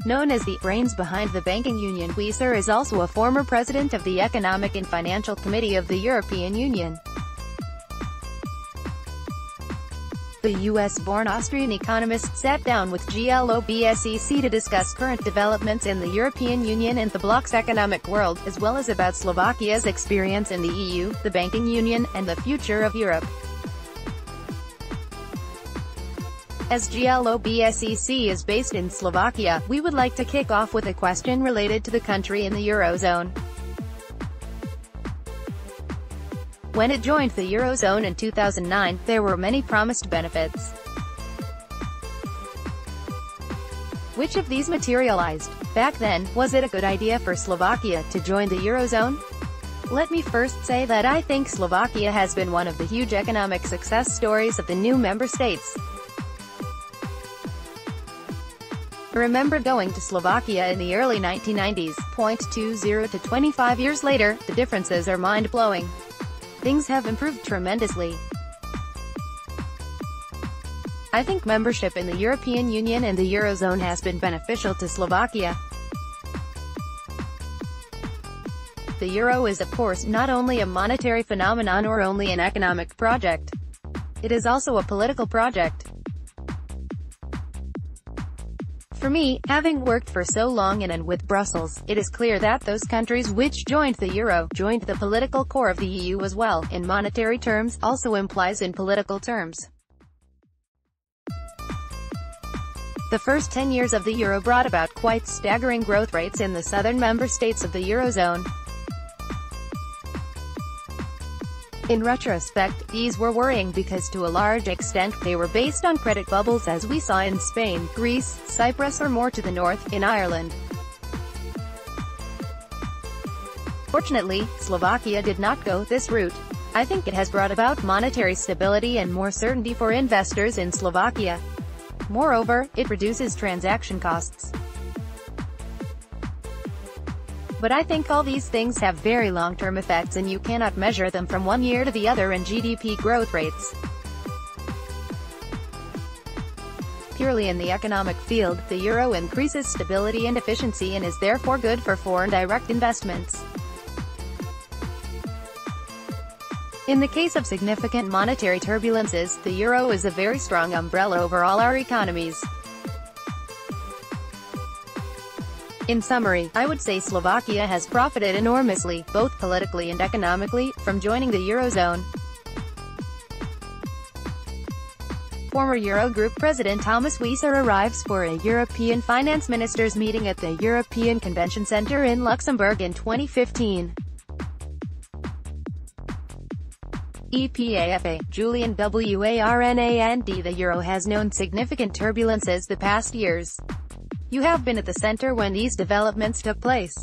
Known as the brains behind the banking union, Wieser is also a former president of the Economic and Financial Committee of the European Union. The US-born Austrian economist sat down with GLOBSEC to discuss current developments in the European Union and the bloc's economic world, as well as about Slovakia's experience in the EU, the banking union, and the future of Europe. As GLOBSEC is based in Slovakia, we would like to kick off with a question related to the country in the Eurozone. When it joined the Eurozone in 2009, there were many promised benefits. Which of these materialized? Back then, was it a good idea for Slovakia to join the Eurozone? Let me first say that I think Slovakia has been one of the huge economic success stories of the new member states. Remember going to Slovakia in the early 1990s, 20 to 25 years later, the differences are mind-blowing. Things have improved tremendously. I think membership in the European Union and the Eurozone has been beneficial to Slovakia. The euro is of course not only a monetary phenomenon or only an economic project. It is also a political project. For me, having worked for so long in and with Brussels, it is clear that those countries which joined the euro, joined the political core of the EU as well, in monetary terms, also implies in political terms. The first 10 years of the euro brought about quite staggering growth rates in the southern member states of the Eurozone. In retrospect, these were worrying because to a large extent, they were based on credit bubbles as we saw in Spain, Greece, Cyprus or more to the north, in Ireland. Fortunately, Slovakia did not go this route. I think it has brought about monetary stability and more certainty for investors in Slovakia. Moreover, it reduces transaction costs. But I think all these things have very long-term effects and you cannot measure them from one year to the other in GDP growth rates. Purely in the economic field, the euro increases stability and efficiency and is therefore good for foreign direct investments. In the case of significant monetary turbulences, the euro is a very strong umbrella over all our economies. In summary, I would say Slovakia has profited enormously, both politically and economically, from joining the Eurozone. Former Eurogroup President Thomas Wieser arrives for a European finance ministers meeting at the European Convention Centre in Luxembourg in 2015. EPAFA, Julian WARNAND. The euro has known significant turbulences the past years. You have been at the center when these developments took place.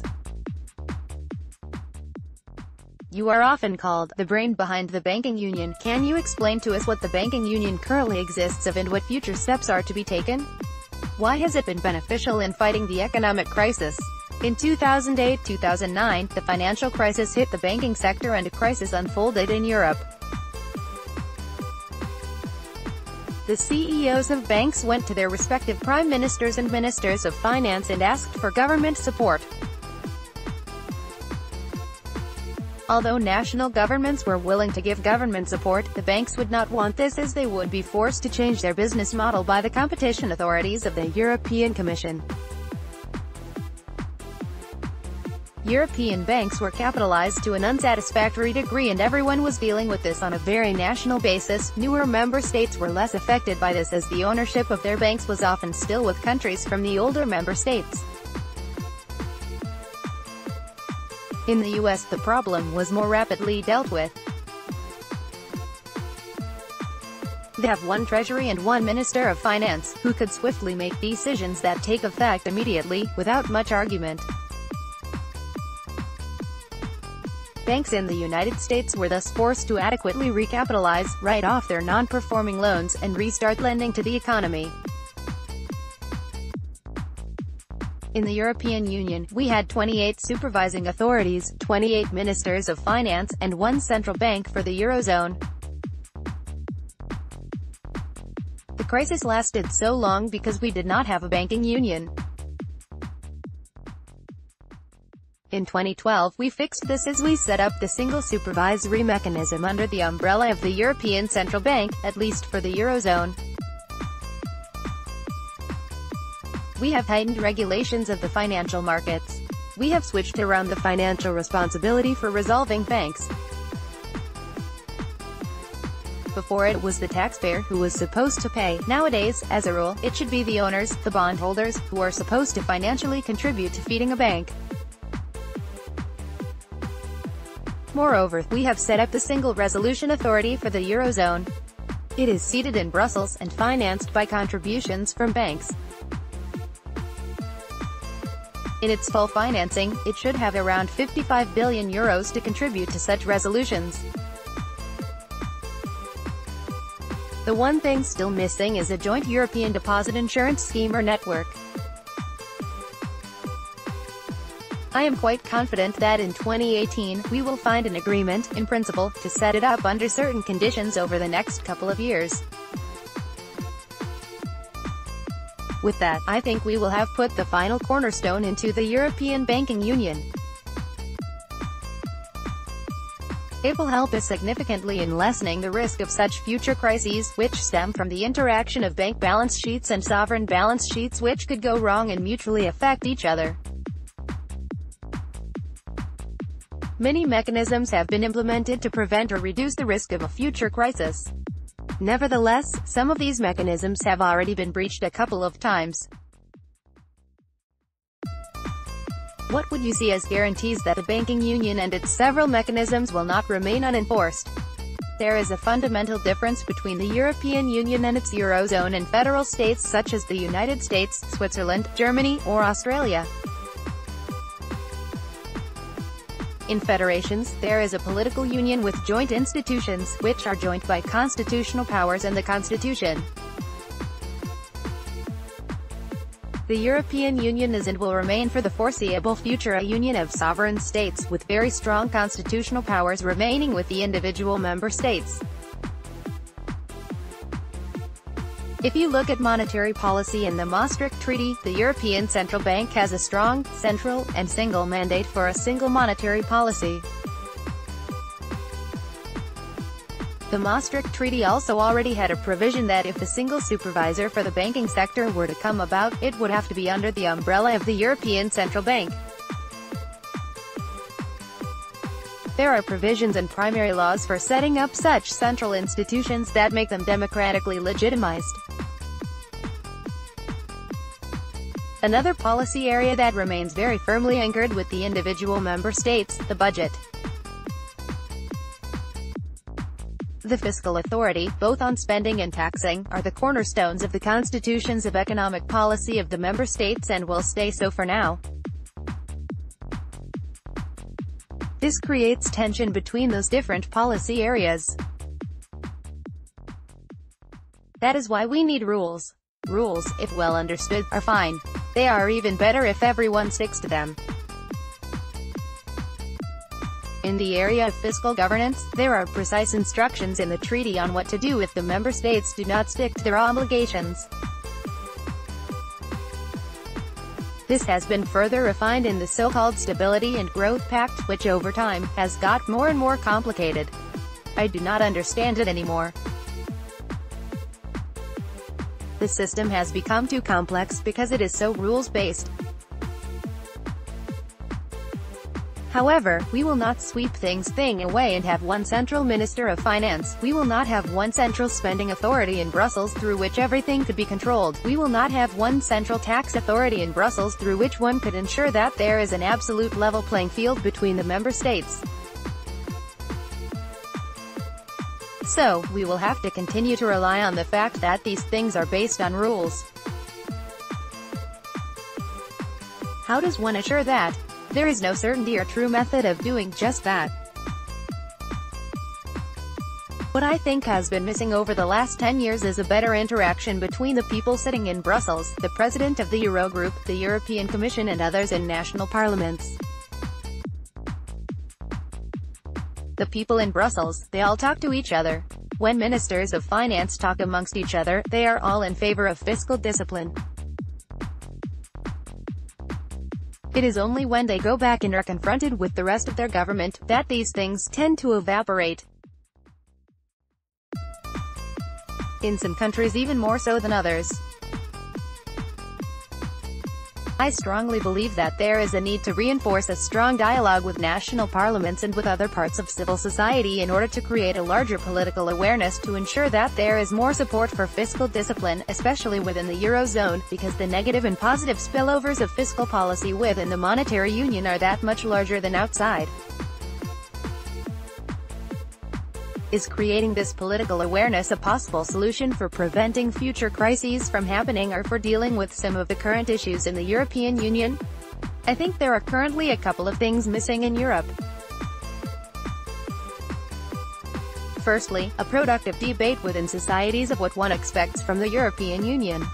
You are often called the brain behind the banking union. Can you explain to us what the banking union currently exists of and what future steps are to be taken? Why has it been beneficial in fighting the economic crisis? In 2008-2009, the financial crisis hit the banking sector and a crisis unfolded in Europe. The CEOs of banks went to their respective prime ministers and ministers of finance and asked for government support. Although national governments were willing to give government support, the banks would not want this as they would be forced to change their business model by the competition authorities of the European Commission. European banks were capitalized to an unsatisfactory degree and everyone was dealing with this on a very national basis. Newer member states were less affected by this as the ownership of their banks was often still with countries from the older member states. In the US, the problem was more rapidly dealt with. They have one treasury and one minister of finance, who could swiftly make decisions that take effect immediately, without much argument. Banks in the United States were thus forced to adequately recapitalize, write off their non-performing loans, and restart lending to the economy. In the European Union, we had 28 supervising authorities, 28 ministers of finance, and one central bank for the Eurozone. The crisis lasted so long because we did not have a banking union. In 2012, we fixed this as we set up the single supervisory mechanism under the umbrella of the European Central Bank, at least for the Eurozone. We have tightened regulations of the financial markets. We have switched around the financial responsibility for resolving banks. Before it was the taxpayer who was supposed to pay. Nowadays, as a rule, it should be the owners, the bondholders, who are supposed to financially contribute to feeding a bank. Moreover, we have set up the Single Resolution Authority for the Eurozone. It is seated in Brussels, and financed by contributions from banks. In its full financing, it should have around 55 billion euros to contribute to such resolutions. The one thing still missing is a joint European deposit insurance scheme or network. I am quite confident that in 2018, we will find an agreement, in principle, to set it up under certain conditions over the next couple of years. With that, I think we will have put the final cornerstone into the European Banking Union. It will help us significantly in lessening the risk of such future crises, which stem from the interaction of bank balance sheets and sovereign balance sheets, which could go wrong and mutually affect each other. Many mechanisms have been implemented to prevent or reduce the risk of a future crisis. Nevertheless, some of these mechanisms have already been breached a couple of times. What would you see as guarantees that the banking union and its several mechanisms will not remain unenforced? There is a fundamental difference between the European Union and its Eurozone and federal states such as the United States, Switzerland, Germany, or Australia. In federations, there is a political union with joint institutions, which are joined by constitutional powers and the Constitution. The European Union is and will remain for the foreseeable future a union of sovereign states, with very strong constitutional powers remaining with the individual member states. If you look at monetary policy in the Maastricht Treaty, the European Central Bank has a strong, central, and single mandate for a single monetary policy. The Maastricht Treaty also already had a provision that if the single supervisor for the banking sector were to come about, it would have to be under the umbrella of the European Central Bank. There are provisions and primary laws for setting up such central institutions that make them democratically legitimized. Another policy area that remains very firmly anchored with the individual member states, the budget. The fiscal authority, both on spending and taxing, are the cornerstones of the constitutions of economic policy of the member states and will stay so for now. This creates tension between those different policy areas. That is why we need rules. Rules, if well understood, are fine. They are even better if everyone sticks to them. In the area of fiscal governance, there are precise instructions in the treaty on what to do if the member states do not stick to their obligations. This has been further refined in the so-called Stability and Growth Pact, which over time, has got more and more complicated. I do not understand it anymore. The system has become too complex because it is so rules-based. However, we will not sweep things away and have one central Minister of Finance. We will not have one central spending authority in Brussels through which everything could be controlled. We will not have one central tax authority in Brussels through which one could ensure that there is an absolute level playing field between the member states. So, we will have to continue to rely on the fact that these things are based on rules. How does one assure that? There is no certainty or true method of doing just that. What I think has been missing over the last 10 years is a better interaction between the people sitting in Brussels, the President of the Eurogroup, the European Commission and others in national parliaments. The people in Brussels, they all talk to each other. When ministers of finance talk amongst each other, they are all in favor of fiscal discipline. It is only when they go back and are confronted with the rest of their government, that these things tend to evaporate. In some countries even more so than others. I strongly believe that there is a need to reinforce a strong dialogue with national parliaments and with other parts of civil society in order to create a larger political awareness to ensure that there is more support for fiscal discipline, especially within the Eurozone, because the negative and positive spillovers of fiscal policy within the monetary union are that much larger than outside. Is creating this political awareness a possible solution for preventing future crises from happening or for dealing with some of the current issues in the European Union? I think there are currently a couple of things missing in Europe. Firstly, a productive debate within societies of what one expects from the European Union.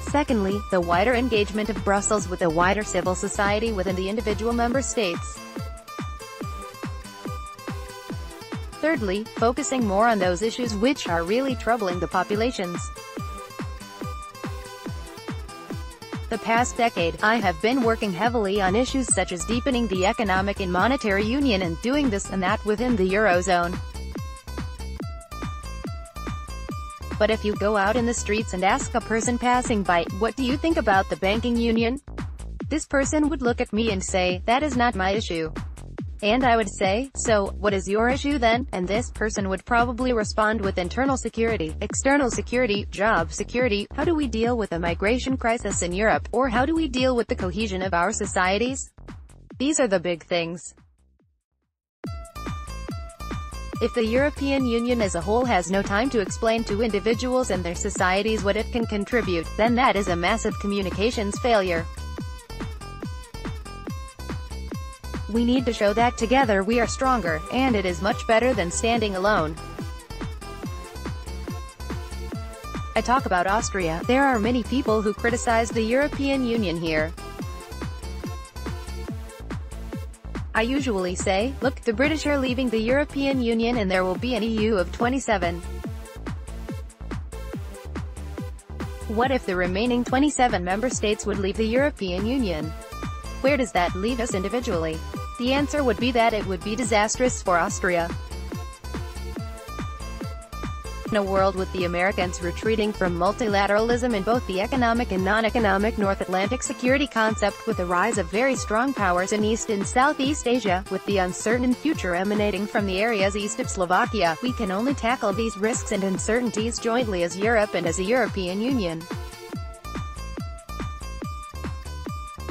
Secondly, the wider engagement of Brussels with a wider civil society within the individual member states. Thirdly, focusing more on those issues which are really troubling the populations. The past decade, I have been working heavily on issues such as deepening the economic and monetary union and doing this and that within the Eurozone. But if you go out in the streets and ask a person passing by, "What do you think about the banking union?" this person would look at me and say, "That is not my issue." And I would say, "So, what is your issue then?" And this person would probably respond with internal security, external security, job security, how do we deal with the migration crisis in Europe, or how do we deal with the cohesion of our societies? These are the big things. If the European Union as a whole has no time to explain to individuals and their societies what it can contribute, then that is a massive communications failure. We need to show that together we are stronger, and it is much better than standing alone. I talk about Austria. There are many people who criticize the European Union here. I usually say, look, the British are leaving the European Union and there will be an EU of 27. What if the remaining 27 member states would leave the European Union? Where does that leave us individually? The answer would be that it would be disastrous for Austria. In a world with the Americans retreating from multilateralism in both the economic and non-economic North Atlantic security concept, with the rise of very strong powers in East and Southeast Asia, with the uncertain future emanating from the areas east of Slovakia, we can only tackle these risks and uncertainties jointly as Europe and as a European Union.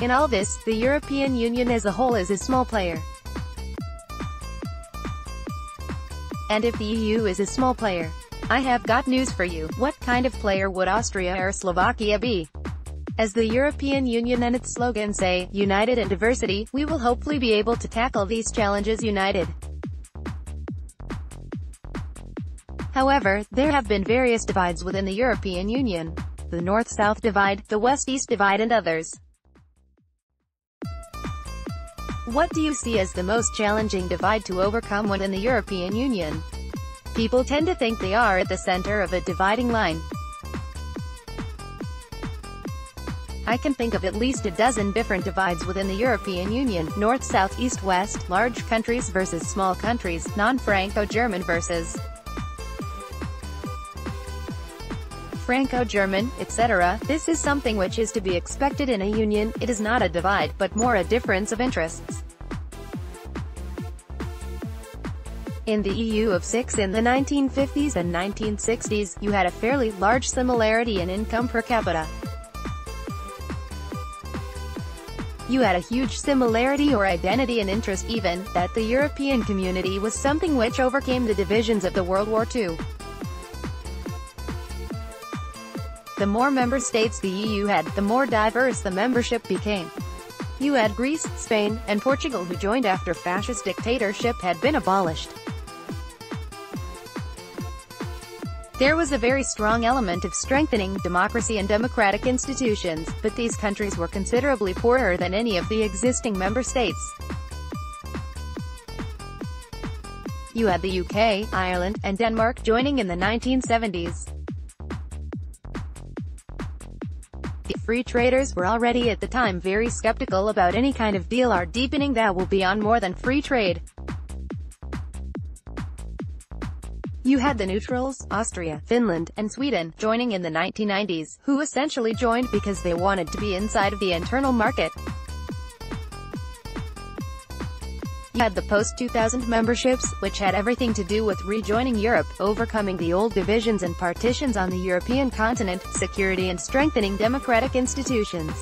In all this, the European Union as a whole is a small player. And if the EU is a small player, I have got news for you. What kind of player would Austria or Slovakia be? As the European Union and its slogan say, united in diversity, we will hopefully be able to tackle these challenges united. However, there have been various divides within the European Union. The North-South divide, the West-East divide and others. What do you see as the most challenging divide to overcome within the European Union? People tend to think they are at the center of a dividing line. I can think of at least a dozen different divides within the European Union: North, South, East, West, large countries versus small countries, non-Franco-German versus Franco-German, etc. This is something which is to be expected in a union. It is not a divide, but more a difference of interests. In the EU of 6 in the 1950s and 1960s, you had a fairly large similarity in income per capita. You had a huge similarity or identity and interest even, that the European community was something which overcame the divisions of the World War II. The more member states the EU had, the more diverse the membership became. You had Greece, Spain, and Portugal who joined after fascist dictatorship had been abolished. There was a very strong element of strengthening democracy and democratic institutions, but these countries were considerably poorer than any of the existing member states. You had the UK, Ireland, and Denmark joining in the 1970s. free traders were already at the time very skeptical about any kind of deal or deepening that will be on more than free trade. You had the neutrals, Austria, Finland, and Sweden, joining in the 1990s, who essentially joined because they wanted to be inside of the internal market. You had the post-2000 memberships, which had everything to do with rejoining Europe, overcoming the old divisions and partitions on the European continent, security and strengthening democratic institutions.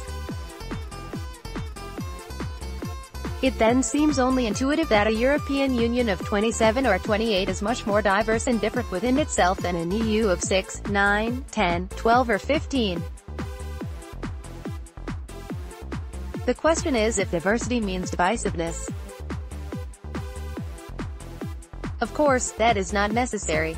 It then seems only intuitive that a European Union of 27 or 28 is much more diverse and different within itself than an EU of 6, 9, 10, 12 or 15. The question is if diversity means divisiveness. Of course, that is not necessary.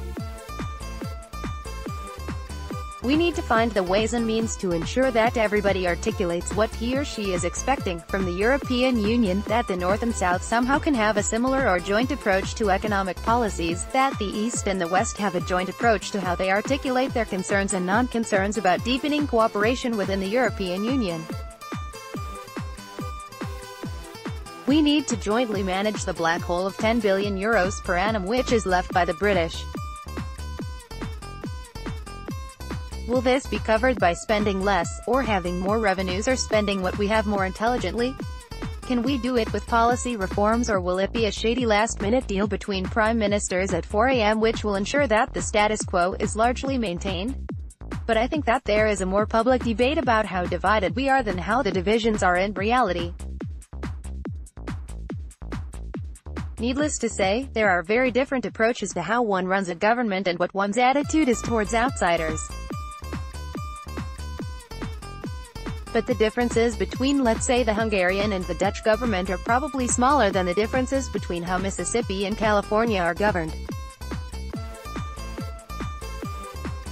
We need to find the ways and means to ensure that everybody articulates what he or she is expecting from the European Union, that the North and South somehow can have a similar or joint approach to economic policies, that the East and the West have a joint approach to how they articulate their concerns and non-concerns about deepening cooperation within the European Union. We need to jointly manage the black hole of 10 billion euros per annum which is left by the British. Will this be covered by spending less, or having more revenues, or spending what we have more intelligently? Can we do it with policy reforms, or will it be a shady last-minute deal between prime ministers at 4 a.m. which will ensure that the status quo is largely maintained? But I think that there is a more public debate about how divided we are than how the divisions are in reality. Needless to say, there are very different approaches to how one runs a government and what one's attitude is towards outsiders. But the differences between, let's say, the Hungarian and the Dutch government are probably smaller than the differences between how Mississippi and California are governed.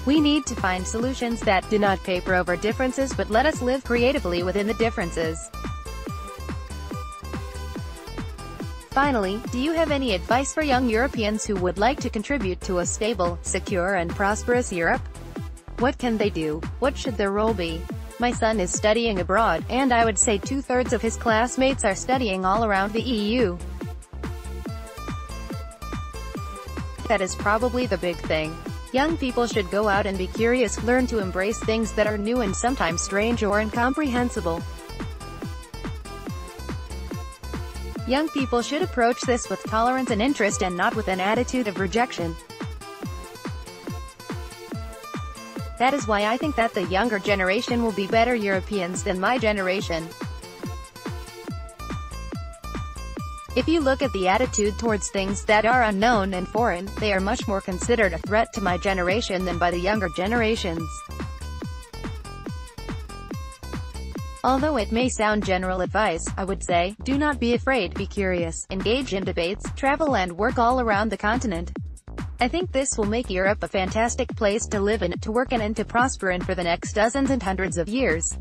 We need to find solutions that do not paper over differences but let us live creatively within the differences. Finally, do you have any advice for young Europeans who would like to contribute to a stable, secure and prosperous Europe? What can they do? What should their role be? My son is studying abroad, and I would say 2/3 of his classmates are studying all around the EU. That is probably the big thing. Young people should go out and be curious, learn to embrace things that are new and sometimes strange or incomprehensible. Young people should approach this with tolerance and interest and not with an attitude of rejection. That is why I think that the younger generation will be better Europeans than my generation. If you look at the attitude towards things that are unknown and foreign, they are much more considered a threat to my generation than by the younger generations. Although it may sound general advice, I would say, do not be afraid, be curious, engage in debates, travel and work all around the continent. I think this will make Europe a fantastic place to live in, to work in and to prosper in for the next dozens and hundreds of years.